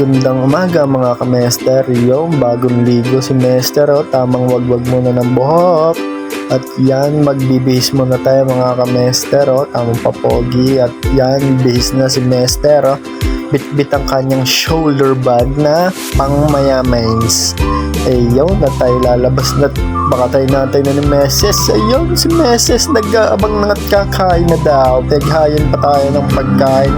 Magandang umaga mga kamester. Yung bagong ligo si Mester, tamang wagwag muna ng buhok. At yan, magbibihis muna tayo mga kamester, tamang papogi. At yan, bihis na si Mester, Bit-bit ang kanyang shoulder bag na pang mayamains. Ayun, na tayo lalabas na baka tayo natin na ni Meses. Ayun, si Meses nag-aabang na at kakain na daw. Teghayin pa tayo ng pagkain,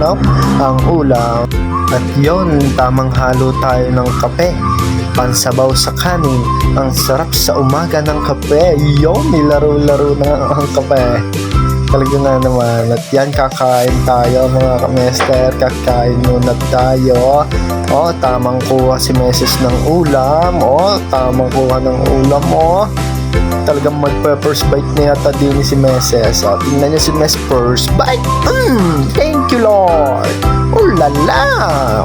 ang ulam. At yun, tamang halo tayo ng kape, pansabaw sa kanin. Ang sarap sa umaga ng kape. Yun, nilaro-laro na ang kape. Talaga nga naman. At yan, kakain tayo mga kamester. Kakain muna tayo. Tamang kuha si Meses ng ulam. Tamang kuha ng ulam. Talagang mag-first bite na yata din si Meses. Tingnan niyo si Mes first bite. Thank you Lord. Lala.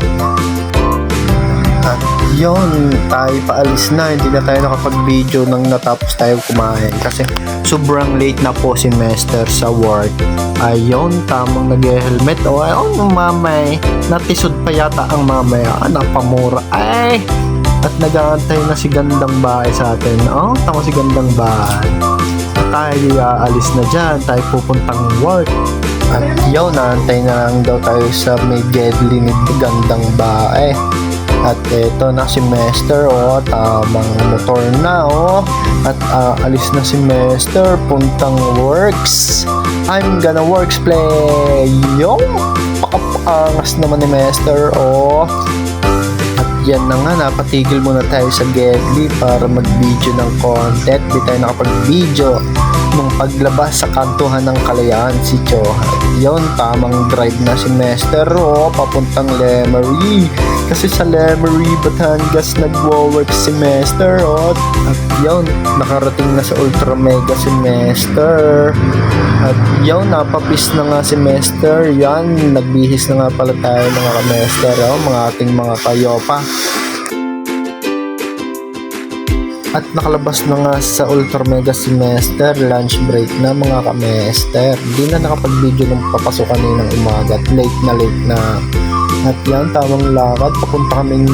At yun, tayo paalis na. Hindi na tayo nakapag-video nang natapos tayo kumain kasi sobrang late na po si Mester sa work. Ayun, tamang nag-helmet. Ayun, mamay. Natisod pa yata ang mamay. Napamura. At nag-aantay na si Gandang Bahay sa atin. Tama si Gandang Bahay. At tayo aalis na dyan. Tayo pupuntang work. At yun, naantay na lang daw tayo sa may gedli ni Gandang Bahay. At eto na si Mester, tamang motor na, At alis na si Mester, puntang works. I'm gonna works play. Yung pakapangas naman ni Mester, At yan na nga, napatigil muna tayo sa Gedli para mag-video ng content. Di tayo nakapag-video nung paglabas sa kantuhan ng Kalayaan si Chohan. Yun, tamang drive na si Mester, papuntang Lemery. Kasi sa Lemery, Batangas nagwo-work si Mester, At yun, nakarating na sa Ultra Mega si Mester. At yun, napapis na nga si Mester. Yan, nagbihis na nga pala tayo mga kamester, mga ating mga kayopa. At nakalabas na nga sa Ultra Mega Semester, lunch break na mga kamester. Hindi na nakapag-video nung papasok kaninang umaga at late na. At yan, tamang lakad. Papunta kaming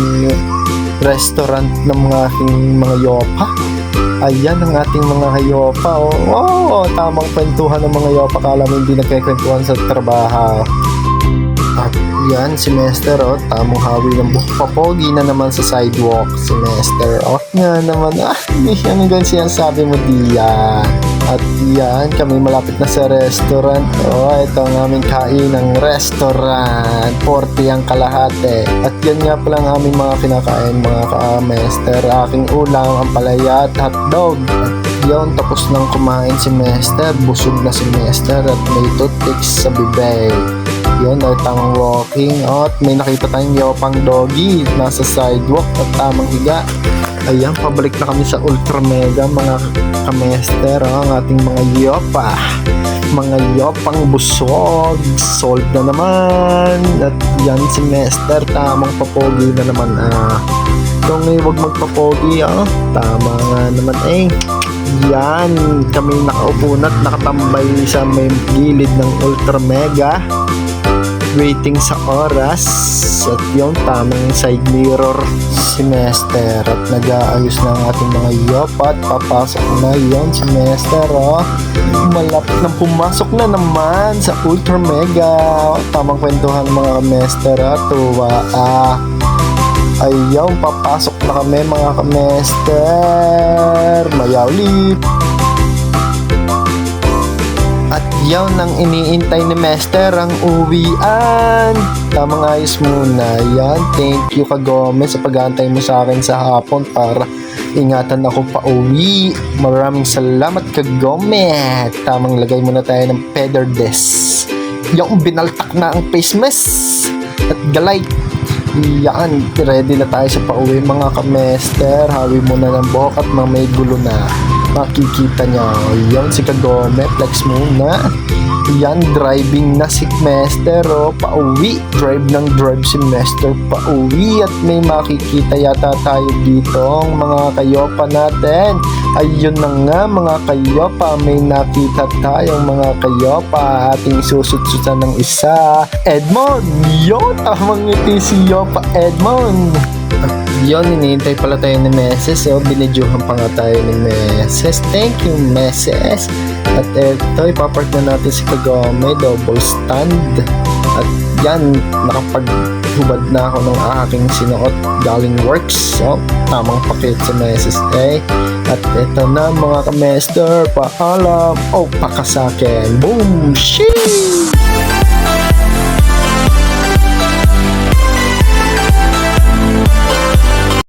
restaurant ng mga ating mga yopa. Ayan ang ating mga yopa. Tamang kwentuhan ng mga yopa. Kala mo hindi nagkikwentuhan sa trabaho. At yan, si Mester, tamang hawi ng buhok. Papogi na naman sa sidewalk si Mester. Nga naman, yan ang sinasabi mo diyan. At yan, kami malapit na sa restaurant. Ito ang aming kain ng restaurant. 40 ang kalahati. At yan nga pala ang aming mga kinakain mga ka-Mester. Aking ulam, ang palaya at hotdog. At yun, tapos nang kumain si Mester. Busog na si Mester at may toothpicks sa bibig. Yun, dahil tamang walking. At may nakita tayong yopang doggy nasa sidewalk at tamang higa. Ayan, pabalik na kami sa Ultra Mega mga kamester, ang ating mga yopa. Mga yopang busog. Sold na naman. At yan si Mester, tamang papogi na naman. Kung huwag magpapogi, tama nga naman Yan, kami nakaupo na at nakatambay sa may gilid ng Ultra Mega, waiting sa oras. At yung tamang side mirror si Mester at nag-aayos na ang ating mga yopa at papasok na yon si Mester, malapit na pumasok na naman sa Ultra Mega. Tamang kwentuhan mga Mester, tuwa. Ayaw, papasok na kami mga kamester. Mayaw ulit. At yaw nang iniintay ni Mester ang uwian. Tamang ayos muna yan. Thank you ka Gomez sa pag-aantay mo sa akin sa hapon para ingatan ako pa uwi. Maraming salamat ka Gomez. Tamang lagay muna tayo ng feather desk. Yung binaltak na ang face mask at galay. Yan, ready na tayo sa pauwi mga kamester. Hawi muna ng buhok at may gulo na. makikita niya. Yan si Kagome, flex muna. Yan, driving na si Mester, oh, pauwi. Drive ng drive si Mester, pauwi. At may makikita yata tayo dito, mga kayopa natin. Ayun na nga, mga kayopa, may nakita tayong mga kayopa. Ating susutsutan ng isa. Edmond! Yo, tamang ngiti si Yopa Edmond. Yun, hinihintay pala tayo ni Meses. Oh, binidyohan pa nga tayo ni Meses. Thank you, Meses. At eto, ipapark na natin si Kagome, double stand. At yan, nakapaghubad na ako ng aking sinuot galing works. So, tamang pakit sa Meses. At eto na mga kamester, paalam. Oh, pakasakin. Boom! Sheesh!